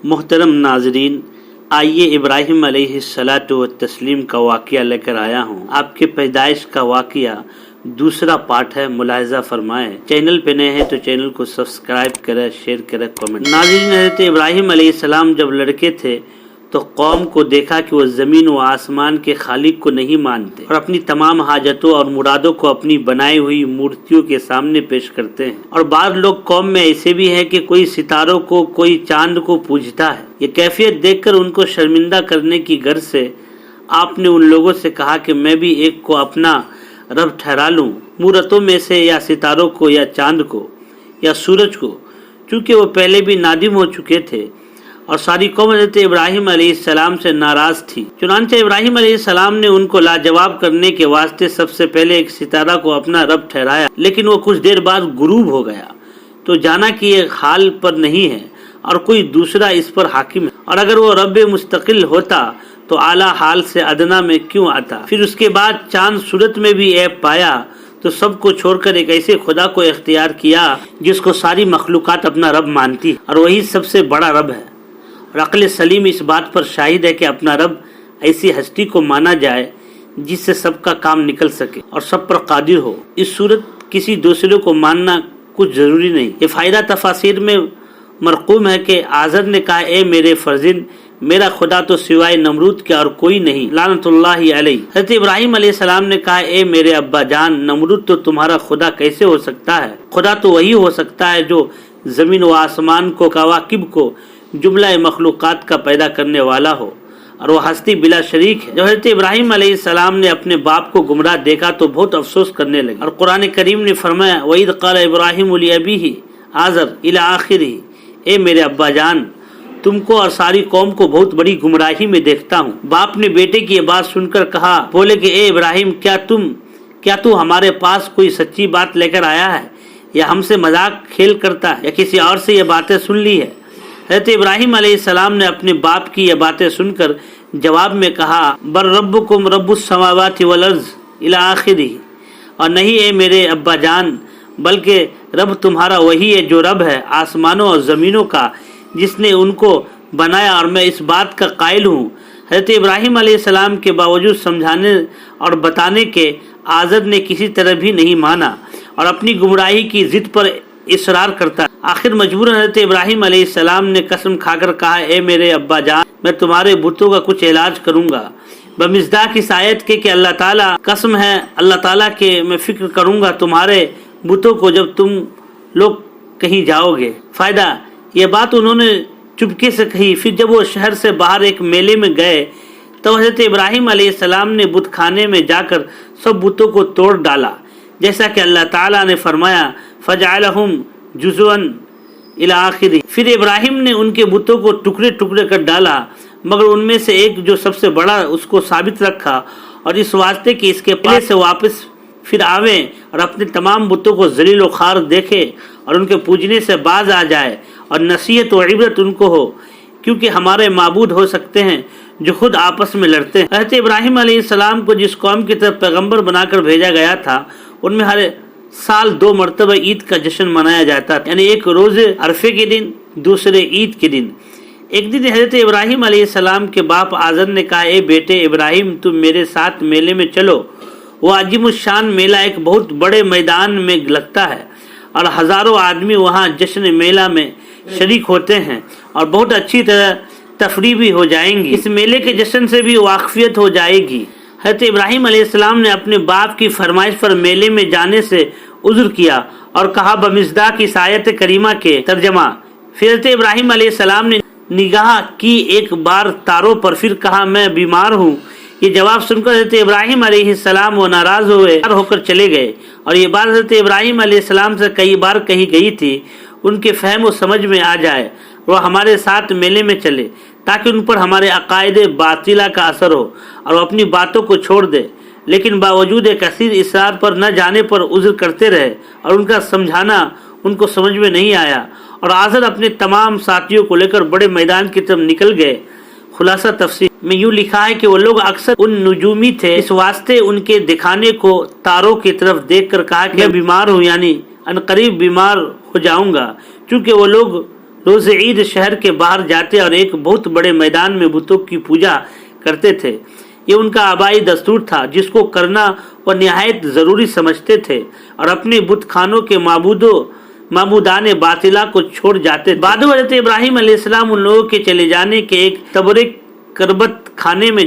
محترم ناظرین، آئیے ابراہیم علیہ الصلاۃ والتسلیم کا واقعہ لے کر آیا ہوں۔ آپ کے پیدائش کا واقعہ دوسرا پارٹ ہے، ملاحظہ فرمائیں۔ چینل پہ نئے ہیں تو چینل کو سبسکرائب کریں، شیئر کریں، کامنٹ۔ ناظرین، حضرت ابراہیم علیہ السلام جب لڑکے تھے تو قوم کو دیکھا کہ وہ زمین و آسمان کے خالق کو نہیں مانتے اور اپنی تمام حاجتوں اور مرادوں کو اپنی بنائی ہوئی مورتیوں کے سامنے پیش کرتے ہیں۔ اور بعض لوگ قوم میں ایسے بھی ہیں کہ کوئی ستاروں کو، کوئی چاند کو پوجتا ہے۔ یہ کیفیت دیکھ کر ان کو شرمندہ کرنے کی غرض سے آپ نے ان لوگوں سے کہا کہ میں بھی ایک کو اپنا رب ٹھہرا لوں، مورتوں میں سے یا ستاروں کو یا چاند کو یا سورج کو، چونکہ وہ پہلے بھی نادم ہو چکے تھے اور ساری قوم حضرت ابراہیم علیہ السلام سے ناراض تھی۔ چنانچہ ابراہیم علیہ السلام نے ان کو لاجواب کرنے کے واسطے سب سے پہلے ایک ستارہ کو اپنا رب ٹھہرایا، لیکن وہ کچھ دیر بعد غروب ہو گیا تو جانا کہ یہ حال پر نہیں ہے اور کوئی دوسرا اس پر حاکم ہے، اور اگر وہ رب مستقل ہوتا تو اعلیٰ حال سے ادنا میں کیوں آتا۔ پھر اس کے بعد چاند صورت میں بھی عیب پایا تو سب کو چھوڑ کر ایک ایسے خدا کو اختیار کیا جس کو ساری مخلوقات اپنا رب مانتی ہے اور وہی سب سے بڑا رب ہے۔ اور عقل سلیم اس بات پر شاہد ہے کہ اپنا رب ایسی ہستی کو مانا جائے جس سے سب کا کام نکل سکے اور سب پر قادر ہو۔ اس صورت کسی دوسرے کو ماننا کچھ ضروری نہیں۔ یہ فائدہ تفاسیر میں مرقوم ہے کہ آزر نے کہا، اے میرے فرزند، میرا خدا تو سوائے نمرود کے اور کوئی نہیں، لعنت اللہ علیہ۔ حضرت ابراہیم علیہ السلام نے کہا، اے میرے ابا جان، نمرود تو تمہارا خدا کیسے ہو سکتا ہے؟ خدا تو وہی ہو سکتا ہے جو زمین و آسمان کو، کواکب کو، جملہ مخلوقات کا پیدا کرنے والا ہو، اور وہ ہستی بلا شریک ہے۔ جب حضرت ابراہیم علیہ السلام نے اپنے باپ کو گمراہ دیکھا تو بہت افسوس کرنے لگے، اور قرآن کریم نے فرمایا، وَإِذْ قَالَ إِبْرَاهِيمُ لِأَبِيهِ آزر إِلَىٰ آخِرِهِ، اے میرے ابا جان، تم کو اور ساری قوم کو بہت بڑی گمراہی میں دیکھتا ہوں۔ باپ نے بیٹے کی یہ بات سن کر کہا، بولے کہ اے ابراہیم، کیا تو ہمارے پاس کوئی سچی بات لے کر آیا ہے یا ہم سے مذاق کھیل کرتا ہے یا کسی اور سے یہ باتیں سن لی ہے؟ حضرت ابراہیم علیہ السلام نے اپنے باپ کی یہ باتیں سن کر جواب میں کہا، بر ربکم رب السماوات والارض الی آخرہ، اور نہیں اے میرے ابا جان، بلکہ رب تمہارا وہی ہے جو رب ہے آسمانوں اور زمینوں کا، جس نے ان کو بنایا، اور میں اس بات کا قائل ہوں۔ حضرت ابراہیم علیہ السلام کے باوجود سمجھانے اور بتانے کے آزر نے کسی طرح بھی نہیں مانا اور اپنی گمراہی کی ضد پر اصرار کرتا۔ آخر مجبوراً حضرت ابراہیم علیہ السلام نے قسم کھا کر کہا، اے میرے ابا جان، میں تمہارے بتوں کا کچھ علاج کروں گا، بمصداق اس آیت کے کہ اللہ تعالیٰ قسم ہے، اللہ تعالیٰ کے میں فکر کروں گا تمہارے بتوں کو جب تم لوگ کہیں جاؤ گے۔ فائدہ، یہ بات انہوں نے چپکے سے کہی۔ پھر جب وہ شہر سے باہر ایک میلے میں گئے تو حضرت ابراہیم علیہ السلام نے بت خانے میں جا کر سب بتوں کو توڑ ڈالا، جیسا کہ اللہ تعالیٰ نے فرمایا، فَجَعَلَهُمْ جُزُوًا إِلَىٰ آخِرِهِ۔ پھر ابراہیم نے ان کے بتوں کو ٹکڑے ٹکڑے کر ڈالا، مگر ان میں سے ایک جو سب سے بڑا اس کو ثابت رکھا، اور اس واسطے کہ اس کے پاس سے واپس پھر آویں اور اپنے تمام بتوں کو ذلیل و خوار دیکھے اور ان کے پوجنے سے باز آ جائے، اور نصیحت و عبرت ان کو ہو، کیونکہ ہمارے معبود ہو سکتے ہیں جو خود آپس میں لڑتے ہیں۔ حضرت ابراہیم علیہ السلام کو جس قوم کی طرف پیغمبر بنا کر بھیجا گیا تھا، ان میں ہر سال 2 مرتبہ عید کا جشن منایا جاتا تھا، یعنی ایک روز عرفے کے دن، دوسرے عید کے دن۔ ایک دن حضرت ابراہیم علیہ السلام کے باپ آزر نے کہا، اے بیٹے ابراہیم، تم میرے ساتھ میلے میں چلو۔ وہ عظیم الشان میلہ ایک بہت بڑے میدان میں لگتا ہے اور ہزاروں آدمی وہاں جشن میلہ میں شریک ہوتے ہیں اور بہت اچھی طرح تفریح بھی ہو جائیں گی، اس میلے کے جشن سے بھی واقفیت ہو جائے گی۔ حضرت ابراہیم علیہ السلام نے اپنے باپ کی فرمائش پر میلے میں جانے سے عذر کیا اور کہا، بمصداق اس آیت کریمہ کے ترجمہ۔ پھر حضرت ابراہیم علیہ السلام نے نگاہ کی ایک بار تاروں پر، پھر کہا، میں بیمار ہوں۔ یہ جواب سن کر حضرت ابراہیم علیہ السلام وہ ناراض ہوئے، ہو کر چلے گئے، اور یہ بات حضرت ابراہیم علیہ السلام سے کئی بار کہی گئی تھی، ان کے فہم و سمجھ میں آ جائے، وہ ہمارے ساتھ میلے میں چلے تاکہ ان پر ہمارے عقائد باطلہ کا اثر ہو اور وہ اپنی باتوں کو چھوڑ دے، لیکن باوجود کثیر اصرار پر نہ جانے پر عذر کرتے رہے اور ان کا سمجھانا ان کو سمجھ میں نہیں آیا، اور آزر اپنے تمام ساتھیوں کو لے کر بڑے میدان کی طرف نکل گئے۔ خلاصہ تفسیر میں یوں لکھا ہے کہ وہ لوگ اکثر ان نجومی تھے، اس واسطے ان کے دکھانے کو تاروں کی طرف دیکھ کر کہا کہ میں بیمار ہوں، یعنی ان قریب بیمار ہو جاؤں گا، چونکہ وہ لوگ روز عید شہر کے باہر جاتے اور ایک بہت بڑے میدان میں بتوں کی پوجا کرتے تھے۔ یہ ان کا آبائی دستور تھا جس کو کرنا وہ نہایت ضروری سمجھتے تھے اور اپنے بت خانوں کے معبودان باطلہ کو چھوڑ جاتے تھے۔ بعد میں حضرت ابراہیم علیہ السلام ان لوگوں کے چلے جانے کے ایک تبرک کربت خانے میں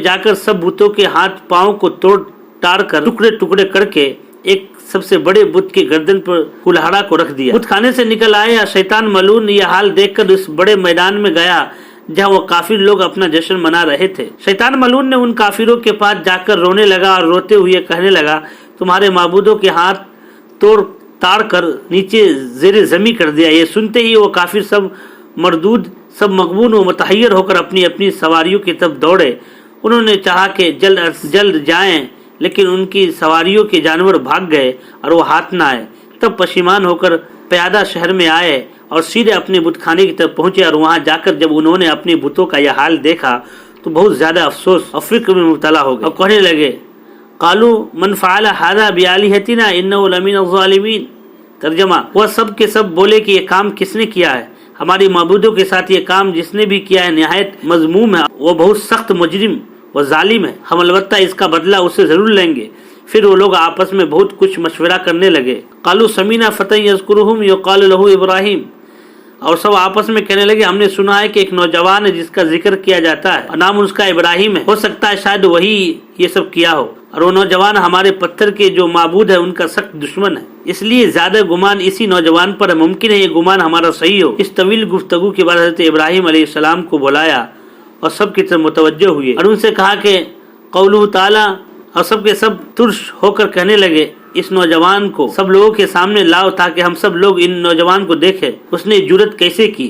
جا کر سب بتوں کے ہاتھ پاؤں کو توڑ ٹاڑ کر ٹکڑے ٹکڑے کر کے ایک سب سے بڑے بت کی گردن پر کلہاڑا کو رکھ دیا۔ بت خانے سے نکل آئے اور شیطان ملعون یہ حال دیکھ کر اس بڑے میدان میں گیا جہاں وہ کافر لوگ اپنا جشن منا رہے تھے۔ شیطان ملعون نے ان کافروں کے پاس جا کر رونے لگا اور روتے ہوئے کہنے لگا، تمہارے معبودوں کے ہاتھ توڑ تاڑ کر نیچے زیر زمین کر دیا۔ یہ سنتے ہی وہ کافر سب مردود، سب مغبون و متحیر ہو کر اپنی اپنی سواریوں کی طرف دوڑے۔ انہوں نے چاہا کہ جلد جائیں لیکن ان کی سواریوں کے جانور بھاگ گئے اور وہ ہاتھ نہ آئے۔ تب پشیمان ہو کر پیادہ شہر میں آئے اور سیدھے اپنے بت خانے کی طرف پہنچے، اور وہاں جا کر جب انہوں نے اپنے بتوں کا یہ حال دیکھا تو بہت زیادہ افسوس اور فکر میں مبتلا ہو گئے اور کہنے لگے، قالوا من فعل هذا بآلهتنا انه لمن الظالمین۔ ترجمہ، وہ سب کے سب بولے کہ یہ کام کس نے کیا ہے؟ ہماری معبودوں کے ساتھ یہ کام جس نے بھی کیا ہے نہایت مذموم ہے، وہ بہت سخت مجرم و ظالم ہے، ہم البتہ اس کا بدلہ اسے ضرور لیں گے۔ پھر وہ لوگ آپس میں بہت کچھ مشورہ کرنے لگے۔ قالوا سمینا فتى یذکرهم یقال له ابراہیم، اور سب آپس میں کہنے لگے، ہم نے سنا ہے کہ ایک نوجوان ہے جس کا ذکر کیا جاتا ہے اور نام اس کا ابراہیم ہے، ہو سکتا ہے شاید وہی یہ سب کیا ہو، اور وہ نوجوان ہمارے پتھر کے جو معبود ہے ان کا سخت دشمن ہے، اس لیے زیادہ گمان اسی نوجوان پر ہے، ممکن ہے یہ گمان ہمارا صحیح ہو۔ اس طویل گفتگو کے بعد حضرت ابراہیم علیہ السلام کو بلایا اور سب کی طرف متوجہ ہوئے اور ان سے کہا کہ قولہ تعالی، اور سب کے سب ترش ہو کر کہنے لگے، اس نوجوان کو سب لوگوں کے سامنے لاؤ تاکہ ہم سب لوگ ان نوجوان کو دیکھیں، اس نے جرت کیسے کی؟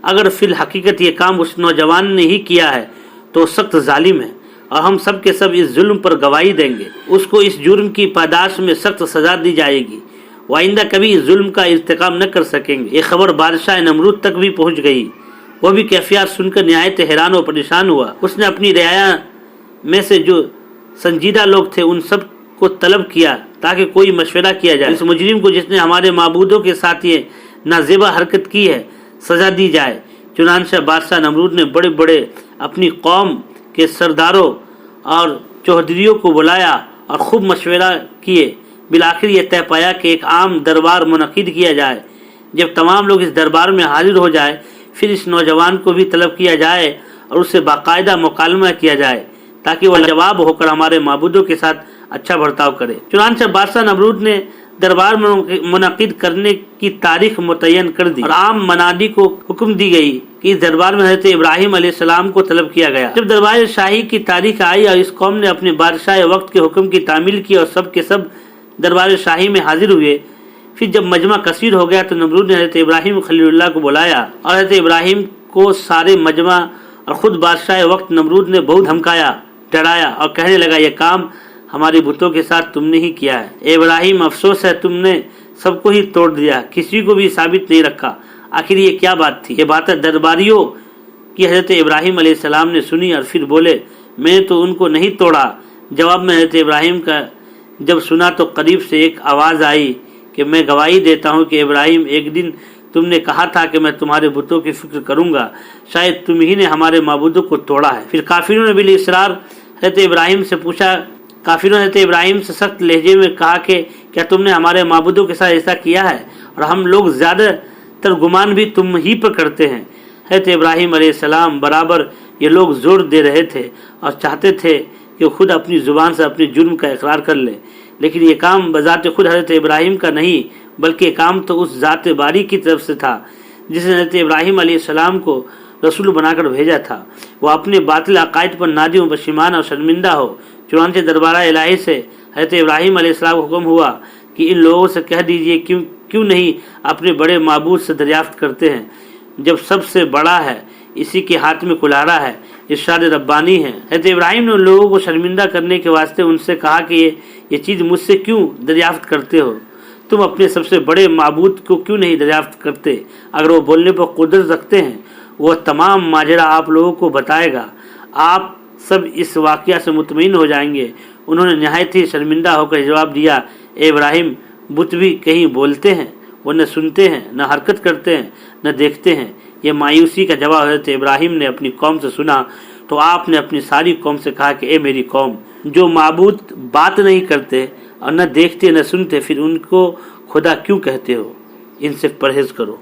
اگر فی الحقیقت یہ کام اس نوجوان نے ہی کیا ہے تو سخت ظالم ہے اور ہم سب کے سب اس ظلم پر گواہی دیں گے، اس کو اس جرم کی پاداش میں سخت سزا دی جائے گی، وہ آئندہ کبھی اس ظلم کا ارتکاب نہ کر سکیں گے۔ یہ خبر بادشاہ نمرود تک بھی پہنچ گئی، وہ بھی کیفیات سن کر نہایت حیران و پریشان ہوا۔ اس نے اپنی رعایا میں سے جو سنجیدہ لوگ تھے ان سب کو طلب کیا تاکہ کوئی مشورہ کیا جائے، اس مجرم کو جس نے ہمارے معبودوں کے ساتھ یہ نازیبا حرکت کی ہے سزا دی جائے۔ چنانچہ بادشاہ نمرود نے بڑے بڑے اپنی قوم کے سرداروں اور چوہدریوں کو بلایا اور خوب مشورہ کیے۔ بالآخر یہ طے پایا کہ ایک عام دربار منعقد کیا جائے، جب تمام لوگ اس دربار میں حاضر ہو جائے پھر اس نوجوان کو بھی طلب کیا جائے اور اس سے باقاعدہ مکالمہ کیا جائے تاکہ وہ جواب ہو کر ہمارے معبودوں کے ساتھ اچھا برتاؤ کرے۔ چنانچہ بادشاہ نمرود نے دربار منعقد کرنے کی تاریخ متعین کر دی اور عام منادی کو حکم دی گئی کہ اس دربار میں حضرت ابراہیم علیہ السلام کو طلب کیا گیا۔ جب دربار شاہی کی تاریخ آئی اور اس قوم نے اپنے بادشاہ وقت کے حکم کی تعمیل کی اور سب کے سب دربار شاہی میں حاضر ہوئے، پھر جب مجمع کثیر ہو گیا تو نمرود نے حضرت ابراہیم خلیل اللہ کو بلایا اور حضرت ابراہیم کو سارے مجمع اور خود بادشاہ وقت نمرود نے بہت دھمکایا، ڈرایا اور کہنے لگا، یہ کام ہمارے بتوں کے ساتھ تم نے ہی کیا ہے، اے ابراہیم افسوس ہے تم نے سب کو ہی توڑ دیا، کسی کو بھی ثابت نہیں رکھا، آخر یہ کیا بات تھی؟ یہ باتیں درباریوں کی حضرت ابراہیم علیہ السلام نے سنی اور پھر بولے، میں تو ان کو نہیں توڑا۔ جواب میں حضرت ابراہیم کا جب سنا تو قریب سے ایک آواز آئی کہ میں گواہی دیتا ہوں کہ ابراہیم ایک دن تم نے کہا تھا کہ میں تمہارے بتوں کی فکر کروں گا، شاید تم ہی نے ہمارے معبودوں کو توڑا ہے۔ پھر کافروں نے بال اصرار حضرت ابراہیم سے پوچھا، کافروں نے حضرت ابراہیم سے سخت لہجے میں کہا کہ کیا تم نے ہمارے معبودوں کے ساتھ ایسا کیا ہے؟ اور ہم لوگ زیادہ تر گمان بھی تم ہی پر کرتے ہیں۔ حضرت ابراہیم علیہ السلام برابر یہ لوگ زور دے رہے تھے اور چاہتے تھے کہ خود اپنی زبان سے اپنے جرم کا اقرار کر لے، لیکن یہ کام بذات خود حضرت ابراہیم کا نہیں بلکہ یہ کام تو اس ذات باری کی طرف سے تھا جس نے حضرت ابراہیم علیہ السلام کو رسول بنا کر بھیجا تھا۔ وہ اپنے باطل عقائد پر نادم و پشیمان اور شرمندہ ہو۔ چنانچہ دربارہ الہی سے حضرت ابراہیم علیہ السلام کو حکم ہوا کہ ان لوگوں سے کہہ دیجئے کیوں نہیں اپنے بڑے معبود سے دریافت کرتے ہیں جب سب سے بڑا ہے، اسی کے ہاتھ میں کلہاڑا ہے، ارشاد ربانی ہے۔ حضرت ابراہیم نے ان لوگوں کو شرمندہ کرنے کے واسطے ان سے کہا کہ یہ چیز مجھ سے کیوں دریافت کرتے ہو؟ تم اپنے سب سے بڑے معبود کو کیوں نہیں دریافت کرتے؟ اگر وہ بولنے پر قدرت رکھتے ہیں وہ تمام ماجرا آپ لوگوں کو بتائے گا، آپ سب اس واقعہ سے مطمئن ہو جائیں گے۔ انہوں نے نہایت ہی شرمندہ ہو کر جواب دیا، اے ابراہیم، بت بھی کہیں بولتے ہیں؟ وہ نہ سنتے ہیں، نہ حرکت کرتے ہیں، نہ دیکھتے ہیں۔ یہ مایوسی کا جواب حضرت ابراہیم نے اپنی قوم سے سنا تو آپ نے اپنی ساری قوم سے کہا کہ اے میری قوم، جو معبود بات نہیں کرتے اور نہ دیکھتے نہ سنتے، پھر ان کو خدا کیوں کہتے ہو؟ ان سے پرہیز کرو۔